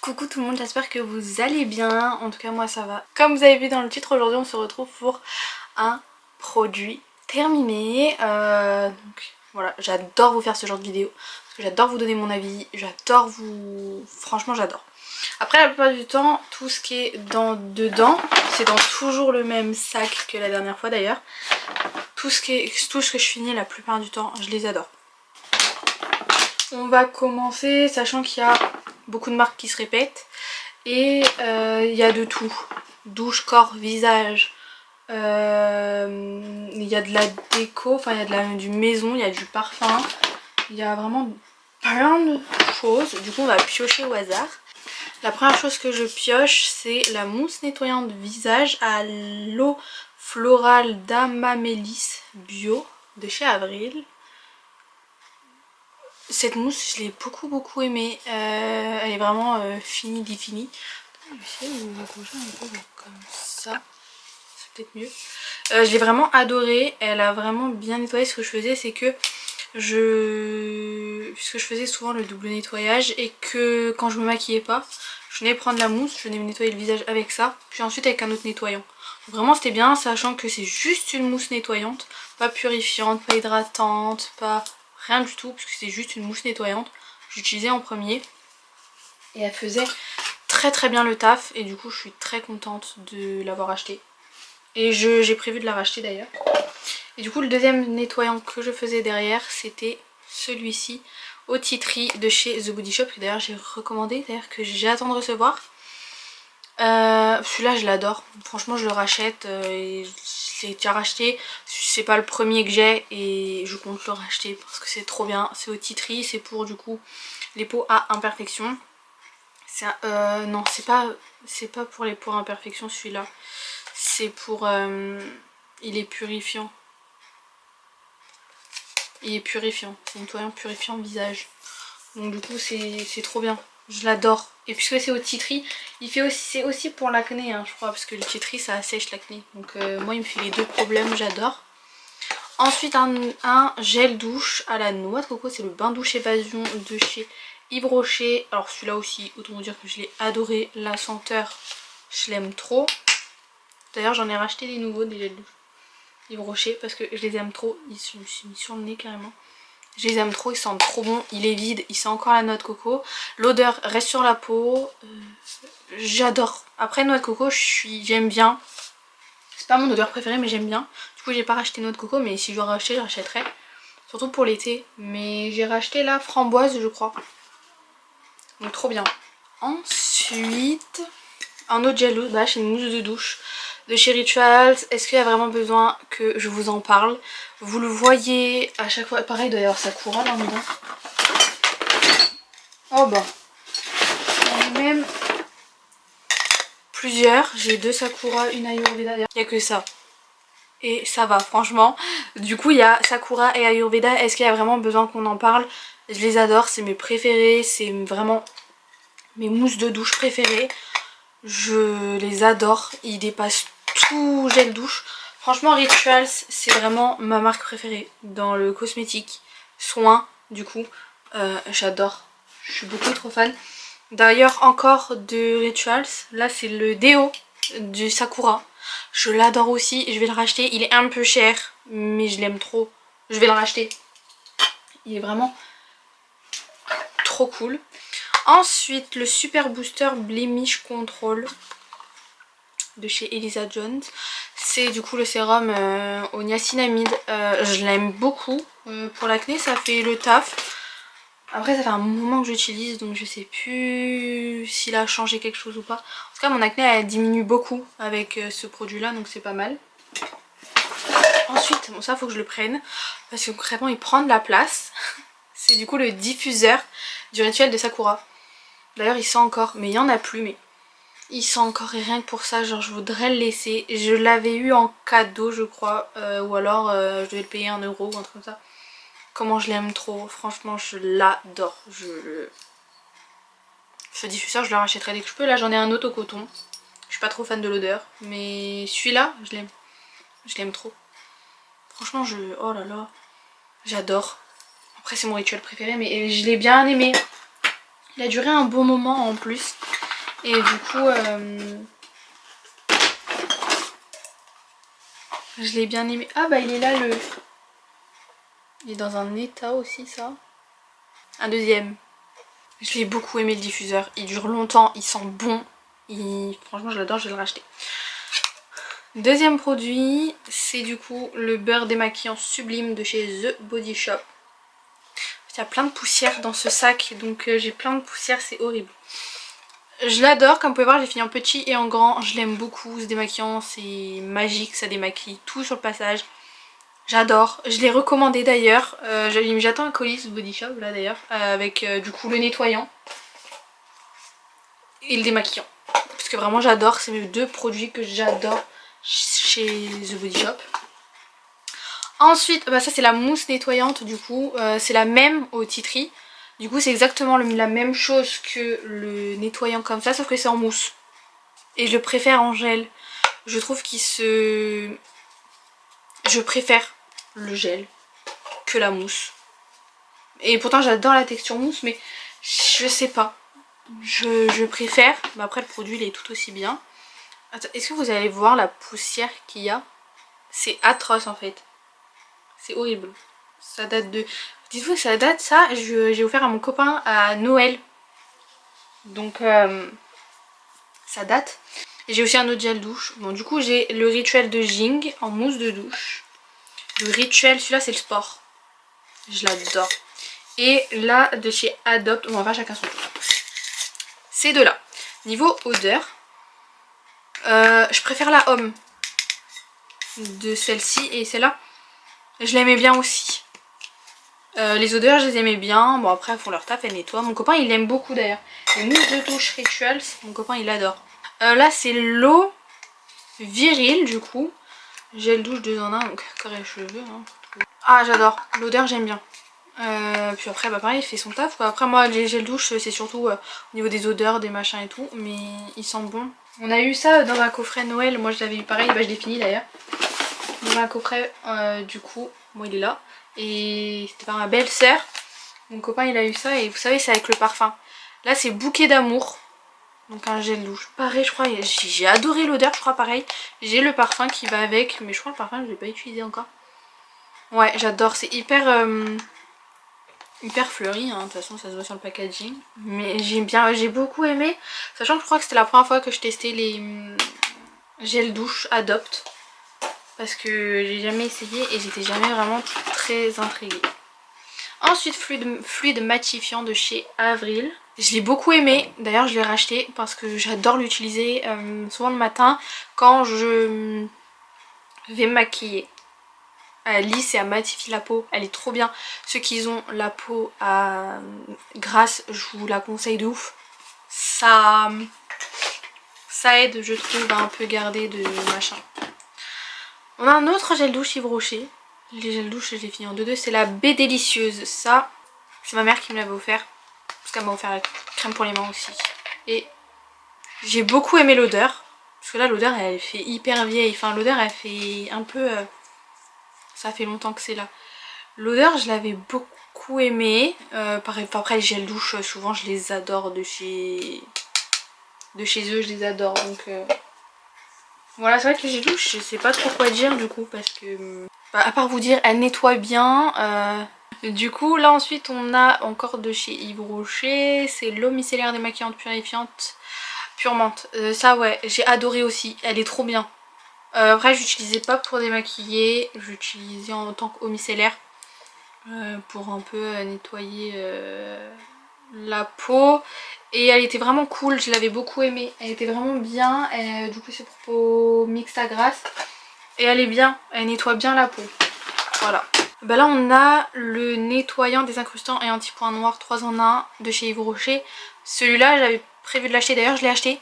Coucou tout le monde, j'espère que vous allez bien, en tout cas moi ça va. Comme vous avez vu dans le titre, aujourd'hui on se retrouve pour un produit terminé. Donc voilà, j'adore vous faire ce genre de vidéo, parce que j'adore vous donner mon avis, j'adore vous... Franchement j'adore. Après la plupart du temps, tout ce qui est dedans, c'est dans toujours le même sac que la dernière fois d'ailleurs. Tout ce que je finis la plupart du temps, je les adore. On va commencer sachant qu'il y a beaucoup de marques qui se répètent et il y a de tout, douche, corps, visage, il y a de la déco, enfin il y a du maison, il y a du parfum, il y a vraiment plein de choses. Du coup on va piocher au hasard. La première chose que je pioche, c'est la mousse nettoyante visage à l'eau florale d'Amamélis bio de chez Avril. Cette mousse, je l'ai beaucoup aimée. Elle est vraiment finie, définie. Je vais essayer de la bouger un peu comme ça. C'est peut-être mieux. Je l'ai vraiment adorée. Elle a vraiment bien nettoyé. Ce que je faisais, c'est que puisque je faisais souvent le double nettoyage et que quand je me maquillais pas, je venais prendre la mousse, je venais me nettoyer le visage avec ça, puis ensuite avec un autre nettoyant. Donc vraiment c'était bien, sachant que c'est juste une mousse nettoyante, pas purifiante, pas hydratante, pas rien du tout, puisque c'est juste une mousse nettoyante. J'utilisais en premier et elle faisait très bien le taf et du coup je suis très contente de l'avoir acheté. Et j'ai prévu de la racheter d'ailleurs. Et du coup le deuxième nettoyant que je faisais derrière, c'était celui-ci, au tea tree de chez The Body Shop, que d'ailleurs j'ai recommandé, d'ailleurs que j'attends de recevoir. Celui-là je l'adore, franchement je le rachète, et je l'ai déjà racheté, c'est pas le premier que j'ai et je compte le racheter parce que c'est trop bien. C'est au tea tree, c'est pour du coup les peaux à imperfection. Non c'est pas pour les peaux à imperfection celui-là, c'est pour... il est purifiant. Il est purifiant, c'est nettoyant purifiant visage. Donc du coup c'est trop bien, je l'adore. Et puisque c'est au tea tree, c'est aussi pour l'acné hein, je crois, parce que le tea tree ça assèche l'acné. Donc moi il me fait les deux problèmes, j'adore. Ensuite un gel douche à la noix de coco, c'est le bain douche évasion de chez Yves Rocher. Alors celui-là aussi, autant vous dire que je l'ai adoré, la senteur je l'aime trop. D'ailleurs j'en ai racheté des nouveaux, des gels douche Yves Rocher, parce que je les aime trop, ils se sont mis sur le nez carrément. Je les aime trop, ils sentent trop bon, il est vide, il sent encore la noix de coco. L'odeur reste sur la peau, j'adore. Après noix de coco, j'aime bien. C'est pas mon odeur préférée mais j'aime bien. Du coup j'ai pas racheté noix de coco, mais si je dois racheter, je rachèterai. Surtout pour l'été. Mais j'ai racheté la framboise je crois. Donc trop bien. Ensuite, un autre gel douche, bah, c'est une mousse de douche de chez Rituals. Est-ce qu'il y a vraiment besoin que je vous en parle? Vous le voyez à chaque fois. Pareil, il doit y avoir Sakura là dedans. Oh bah. J'en ai même plusieurs. J'ai deux Sakura, une Ayurveda. Il n'y a que ça. Et ça va, franchement. Du coup, il y a Sakura et Ayurveda. Est-ce qu'il y a vraiment besoin qu'on en parle? Je les adore, c'est mes préférés. C'est vraiment mes mousses de douche préférées. Je les adore. Ils dépassent tout gel douche. Franchement Rituals c'est vraiment ma marque préférée dans le cosmétique. Soin du coup. J'adore. Je suis beaucoup trop fan. D'ailleurs encore de Rituals. Là c'est le déo du Sakura. Je l'adore aussi. Je vais le racheter. Il est un peu cher. Mais je l'aime trop. Je vais le racheter. Il est vraiment trop cool. Ensuite le Super Booster Blemish Control de chez Elisa Jones. C'est du coup le sérum au niacinamide. Je l'aime beaucoup. Pour l'acné ça fait le taf. Après ça fait un moment que j'utilise donc je sais plus s'il a changé quelque chose ou pas. En tout cas mon acné elle diminue beaucoup avec ce produit là, donc c'est pas mal. Ensuite bon ça faut que je le prenne parce que concrètement il prend de la place. C'est du coup le diffuseur du rituel de Sakura. D'ailleurs il sent encore, mais il y en a plus, mais il sent encore, et rien que pour ça genre je voudrais le laisser. Je l'avais eu en cadeau je crois, ou alors je devais le payer 1 euro ou un truc comme ça. Comment je l'aime trop, franchement je l'adore. Ce diffuseur je le rachèterai dès que je peux. Là j'en ai un autre au coton, je suis pas trop fan de l'odeur, mais celui-là je l'aime trop. Franchement oh là là, j'adore. Après c'est mon rituel préféré mais je l'ai bien aimé. Il a duré un bon moment en plus. Et du coup, je l'ai bien aimé. Ah bah il est là le... Il est dans un état aussi ça. Un deuxième. Je l'ai beaucoup aimé le diffuseur. Il dure longtemps, il sent bon. Franchement je l'adore, je vais le racheter. Deuxième produit, c'est du coup le beurre démaquillant sublime de chez The Body Shop. Il y a plein de poussière dans ce sac, donc j'ai plein de poussière, c'est horrible. Je l'adore, comme vous pouvez voir j'ai fini en petit et en grand, je l'aime beaucoup ce démaquillant, c'est magique, ça démaquille tout sur le passage. J'adore, je l'ai recommandé d'ailleurs, j'attends un colis The Body Shop là d'ailleurs, avec du coup le nettoyant et le démaquillant. Parce que vraiment j'adore, c'est mes deux produits que j'adore chez The Body Shop. Ensuite, bah ça c'est la mousse nettoyante du coup, c'est la même au tea tree. Du coup c'est exactement la même chose que le nettoyant comme ça, sauf que c'est en mousse. Et je le préfère en gel. Je trouve qu'il se... Je préfère le gel que la mousse. Et pourtant j'adore la texture mousse, mais je sais pas. Je préfère, mais après le produit il est tout aussi bien. Attends, est-ce que vous allez voir la poussière qu'il y a? C'est atroce en fait. C'est horrible. Ça date de... Dites-vous que ça date, ça, j'ai offert à mon copain à Noël. Donc ça date. Et j'ai aussi un autre gel douche. Bon du coup j'ai le rituel de Jing en mousse de douche. Le rituel, celui-là c'est le sport. Je l'adore. Et là de chez Adopt, on va faire chacun son tour. Ces deux-là. Niveau odeur, je préfère la Homme de celle-ci et celle-là. Je l'aimais bien aussi. Les odeurs je les aimais bien. Bon après elles font leur taf, elles nettoient. Mon copain il aime beaucoup d'ailleurs. Les mousses de douche Rituals, mon copain il adore. Là c'est l'eau virile du coup. Gel douche 2 en 1, donc corps et cheveux. Hein. Ah j'adore, l'odeur j'aime bien. Puis après bah pareil il fait son taf quoi. Après moi les gels douche c'est surtout au niveau des odeurs, des machins et tout. Mais il sent bon. On a eu ça dans un coffret Noël. Moi je l'avais eu pareil, bah je l'ai fini d'ailleurs. Dans un coffret du coup, moi il est là. Et c'était par ma belle-sœur. Mon copain il a eu ça et vous savez c'est avec le parfum. Là c'est bouquet d'amour. Donc un gel douche. Pareil je crois, j'ai adoré l'odeur, je crois pareil. J'ai le parfum qui va avec, mais je crois le parfum je l'ai pas utilisé encore. Ouais j'adore, c'est hyper fleuri, hein. De toute façon ça se voit sur le packaging. Mais j'ai beaucoup aimé. Sachant que je crois que c'était la première fois que je testais les gel douche Adopt. Parce que j'ai jamais essayé et j'étais jamais vraiment très intriguée. Ensuite fluide matifiant de chez Avril. Je l'ai beaucoup aimé, d'ailleurs je l'ai racheté parce que j'adore l'utiliser souvent le matin quand je vais me maquiller. Elle lisse et elle matifie la peau, elle est trop bien. Ceux qui ont la peau grasse, je vous la conseille de ouf. Ça aide je trouve à un peu garder de machin. On a un autre gel douche Yves Rocher. Les gels douche je les ai finis en 2-2. C'est la baie délicieuse. Ça, c'est ma mère qui me l'avait offert. Parce qu'elle m'a offert la crème pour les mains aussi. Et j'ai beaucoup aimé l'odeur. Parce que là l'odeur elle fait hyper vieille. Enfin l'odeur elle fait un peu... ça fait longtemps que c'est là. L'odeur je l'avais beaucoup aimée. Pareil, après les gels douche souvent je les adore de chez eux. Je les adore donc... Voilà, c'est vrai que les gels douche je sais pas trop quoi dire du coup. Parce que... Bah, à part vous dire elle nettoie bien. Du coup là ensuite on a encore de chez Yves Rocher. C'est l'eau micellaire démaquillante purifiante Purmente. Ça ouais j'ai adoré aussi, elle est trop bien. Après j'utilisais pas pour démaquiller, j'utilisais en tant qu'eau micellaire pour un peu nettoyer la peau. Et elle était vraiment cool, je l'avais beaucoup aimée. Elle était vraiment bien, du coup c'est pour peau mixte à grasse. Et elle est bien, elle nettoie bien la peau. Voilà. Bah là on a le nettoyant désincrustant et anti-point noir 3 en 1 de chez Yves Rocher. Celui-là j'avais prévu de l'acheter, d'ailleurs je l'ai acheté.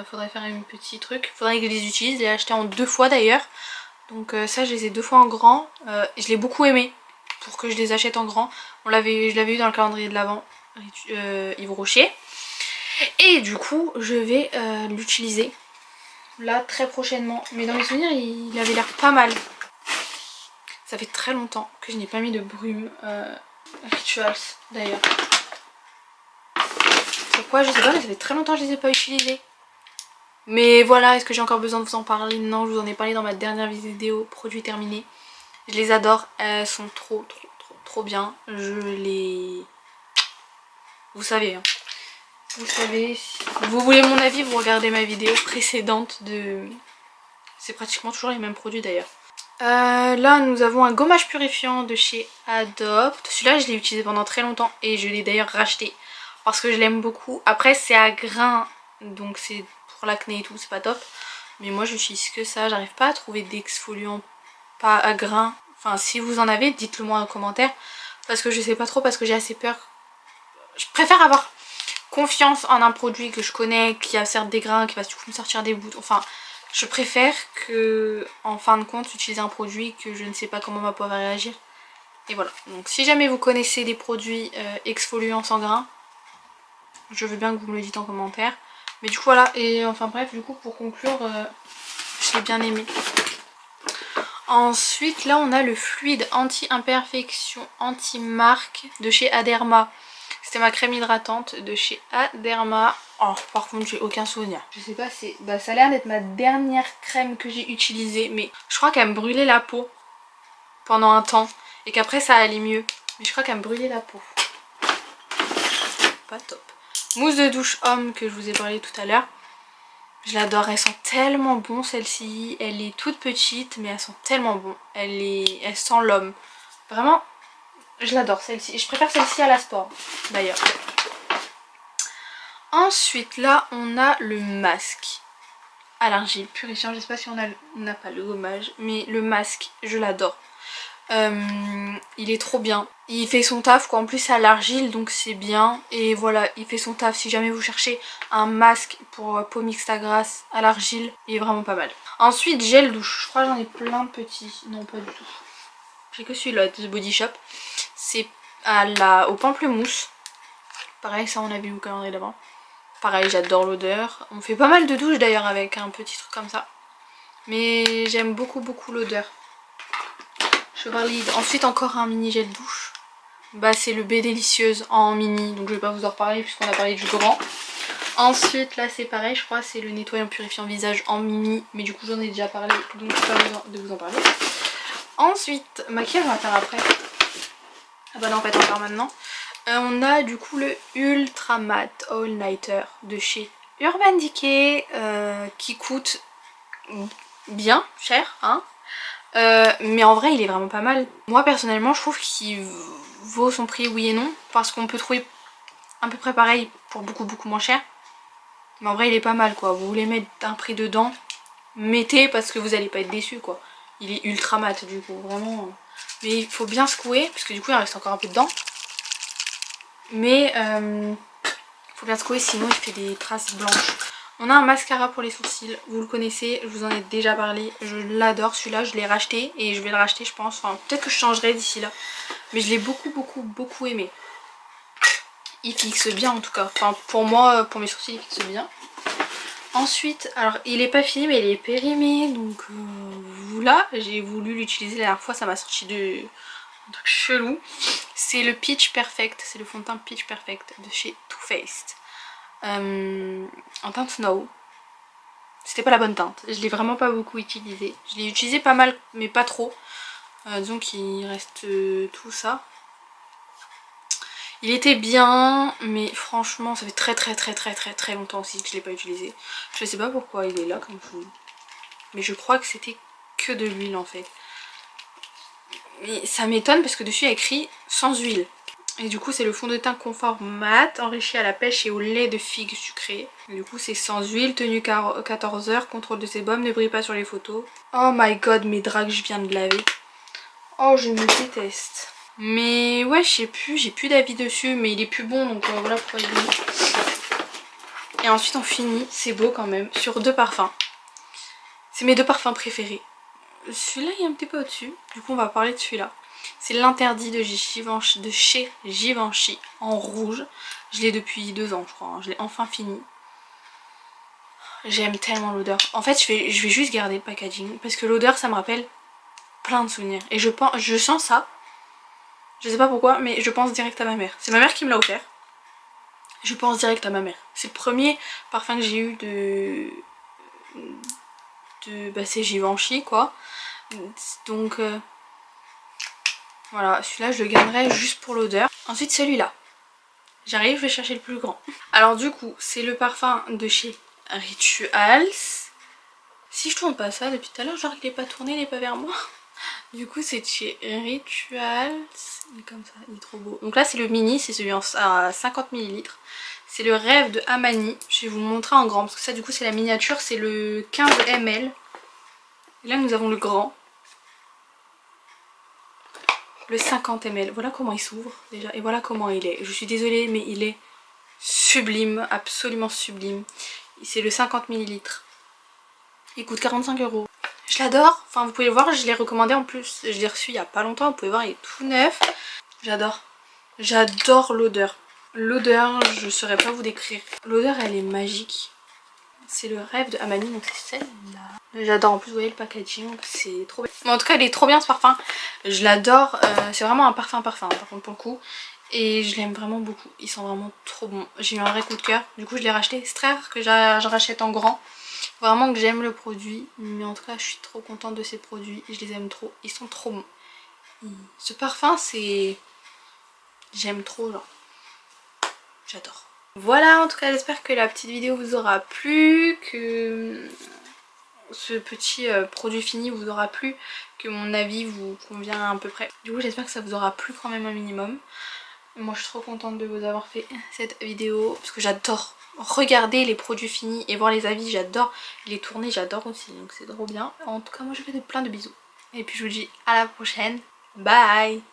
Faudrait faire un petit truc, faudrait que je les utilise, je l'ai acheté en 2 fois d'ailleurs. Donc ça je les ai 2 fois en grand, je l'ai beaucoup aimé pour que je les achète en grand. Je l'avais eu dans le calendrier de l'Avent Yves Rocher. Et du coup je vais l'utiliser là très prochainement. Mais dans mes souvenirs il avait l'air pas mal. Ça fait très longtemps que je n'ai pas mis de brume Rituals d'ailleurs. Pourquoi je sais pas, mais ça fait très longtemps que je les ai pas utilisés. Mais voilà, est-ce que j'ai encore besoin de vous en parler? Non, je vous en ai parlé dans ma dernière vidéo produit terminé. Je les adore, elles sont trop bien. Je les... Vous savez, hein. Vous savez, si vous voulez mon avis, vous regardez ma vidéo précédente de... C'est pratiquement toujours les mêmes produits d'ailleurs. Là nous avons un gommage purifiant de chez Adopt. Celui-là je l'ai utilisé pendant très longtemps et je l'ai d'ailleurs racheté parce que je l'aime beaucoup. Après c'est à grains, donc c'est pour l'acné et tout, c'est pas top. Mais moi j'utilise que ça, j'arrive pas à trouver d'exfoliant pas à grains. Enfin si vous en avez, dites-le moi en commentaire. Parce que je sais pas trop, parce que j'ai assez peur. Je préfère avoir confiance en un produit que je connais, qui a certes des grains, qui va du coup me sortir des boutons. Enfin, je préfère que, en fin de compte, utiliser un produit que je ne sais pas comment ma peau va réagir. Et voilà. Donc si jamais vous connaissez des produits exfoliants sans grains, je veux bien que vous me le dites en commentaire. Mais du coup voilà, et enfin bref, du coup pour conclure, je l'ai bien aimé. Ensuite là on a le fluide anti-imperfection, anti-marque de chez Aderma. C'était ma crème hydratante de chez Aderma. Oh, par contre j'ai aucun souvenir. Je sais pas, c'est... Bah ça a l'air d'être ma dernière crème que j'ai utilisée. Mais je crois qu'elle me brûlait la peau pendant un temps. Et qu'après ça allait mieux. Mais je crois qu'elle me brûlait la peau. Pas top. Mousse de douche homme que je vous ai parlé tout à l'heure. Je l'adore, elles sont tellement bon celle-ci. Elle est toute petite mais elles sont tellement bon. Elle sent l'homme. Vraiment, je l'adore celle-ci. Je préfère celle-ci à la sport d'ailleurs. Ensuite là on a le masque à l'argile purifiant. Je sais pas si on n'a pas le gommage, mais le masque je l'adore. Il est trop bien. Il fait son taf quoi, en plus c'est à l'argile donc c'est bien. Et voilà, il fait son taf. Si jamais vous cherchez un masque pour peau mixte à grasse à l'argile, il est vraiment pas mal. Ensuite gel douche, je crois que j'en ai plein de petits. Non pas du tout. J'ai que celui-là de Body Shop. C'est au pamplemousse. Pareil, ça on a vu au calendrier d'avant. Pareil, j'adore l'odeur. On fait pas mal de douches d'ailleurs avec un petit truc comme ça. Mais j'aime beaucoup l'odeur. Je valide. Ensuite encore un mini gel douche. Bah c'est le Baie Délicieuse en mini. Donc je vais pas vous en reparler puisqu'on a parlé du grand. Ensuite là c'est pareil, je crois c'est le nettoyant purifiant visage en mini. Mais du coup j'en ai déjà parlé donc pas besoin de vous en parler. Ensuite, maquillage on va faire après. Ah bah non en fait on va faire maintenant. On a du coup le Ultra Matte All Nighter de chez Urban Decay qui coûte bien cher hein. Mais en vrai il est vraiment pas mal. Moi personnellement je trouve qu'il vaut son prix oui et non. Parce qu'on peut trouver à peu près pareil pour beaucoup moins cher. Mais en vrai il est pas mal quoi. Vous voulez mettre un prix dedans, mettez parce que vous allez pas être déçus quoi. Il est ultra mat du coup vraiment. Mais il faut bien secouer parce que du coup il reste encore un peu dedans. Mais faut bien secouer sinon il fait des traces blanches. On a un mascara pour les sourcils, vous le connaissez, je vous en ai déjà parlé. Je l'adore celui-là, je l'ai racheté et je vais le racheter je pense. Enfin peut-être que je changerai d'ici là. Mais je l'ai beaucoup aimé. Il fixe bien en tout cas. Enfin pour moi, pour mes sourcils il fixe bien. Ensuite, alors il est pas fini mais il est périmé. Donc voilà, j'ai voulu l'utiliser la dernière fois, ça m'a sorti de... un truc chelou. C'est le Peach Perfect, c'est le fond de teint Peach Perfect de chez Too Faced. En teinte Snow. C'était pas la bonne teinte, je l'ai vraiment pas beaucoup utilisé. Je l'ai utilisé pas mal mais pas trop. Disons qu'il reste tout ça. Il était bien mais franchement ça fait très longtemps aussi que je l'ai pas utilisé. Je sais pas pourquoi il est là comme fou. Mais je crois que c'était que de l'huile en fait. Mais ça m'étonne parce que dessus il y a écrit sans huile. Et du coup c'est le fond de teint confort mat enrichi à la pêche et au lait de figue sucré. Et du coup c'est sans huile, tenue 14 heures, contrôle de sébum, ne brille pas sur les photos. Oh my god, mes draps que je viens de laver. Oh je me déteste. Mais ouais je sais plus, j'ai plus d'avis dessus mais il est plus bon donc voilà pourquoi je l'ai mis. Et ensuite on finit, c'est beau quand même, sur deux parfums. C'est mes deux parfums préférés. Celui-là il est un petit peu au-dessus, du coup on va parler de celui-là. C'est l'interdit de chez Givenchy en rouge. Je l'ai depuis 2 ans je crois, hein. Je l'ai enfin fini. J'aime tellement l'odeur. En fait je vais juste garder le packaging parce que l'odeur ça me rappelle plein de souvenirs. Et je sens ça. Je sais pas pourquoi mais je pense direct à ma mère. C'est ma mère qui me l'a offert. je pense direct à ma mère. C'est le premier parfum que j'ai eu bah c'est Givenchy quoi. Donc voilà, celui-là je le garderai juste pour l'odeur. Ensuite celui-là. J'arrive, je vais chercher le plus grand. Alors du coup, c'est le parfum de chez Rituals. Si je tourne pas ça depuis tout à l'heure, genre il est pas tourné, il est pas vers moi. Du coup c'est de chez Rituals. Il est comme ça, il est trop beau. Donc là c'est le mini, c'est celui à 50 ml. C'est le rêve de Amani. Je vais vous montrer en grand parce que ça du coup c'est la miniature, c'est le 15 ml. Et là nous avons le grand. Le 50 ml. Voilà comment il s'ouvre déjà et voilà comment il est. Je suis désolée mais il est sublime, absolument sublime. C'est le 50 ml. Il coûte 45 €. Je l'adore, enfin vous pouvez le voir, je l'ai recommandé en plus. Je l'ai reçu il y a pas longtemps, vous pouvez voir il est tout neuf. J'adore. J'adore l'odeur. L'odeur, je saurais pas vous décrire. L'odeur elle est magique. C'est le rêve de Amani, donc c'est celle-là. J'adore, en plus vous voyez le packaging, c'est trop bien. Mais en tout cas il est trop bien ce parfum. Je l'adore, c'est vraiment un parfum par contre pour le coup. Et je l'aime vraiment beaucoup, il sent vraiment trop bon. J'ai eu un vrai coup de cœur, du coup je l'ai racheté. C'est très rare que je rachète en grand. Vraiment que j'aime le produit, mais en tout cas je suis trop contente de ces produits. Je les aime trop, ils sont trop bons. Ce parfum c'est... j'aime trop genre. J'adore. Voilà, en tout cas j'espère que la petite vidéo vous aura plu, que ce petit produit fini vous aura plu, que mon avis vous convient à peu près. Du coup j'espère que ça vous aura plu quand même un minimum. Moi je suis trop contente de vous avoir fait cette vidéo parce que j'adore regarder les produits finis et voir les avis, j'adore les tourner, j'adore aussi, donc c'est trop bien. En tout cas moi je vous fais plein de bisous et puis je vous dis à la prochaine, bye.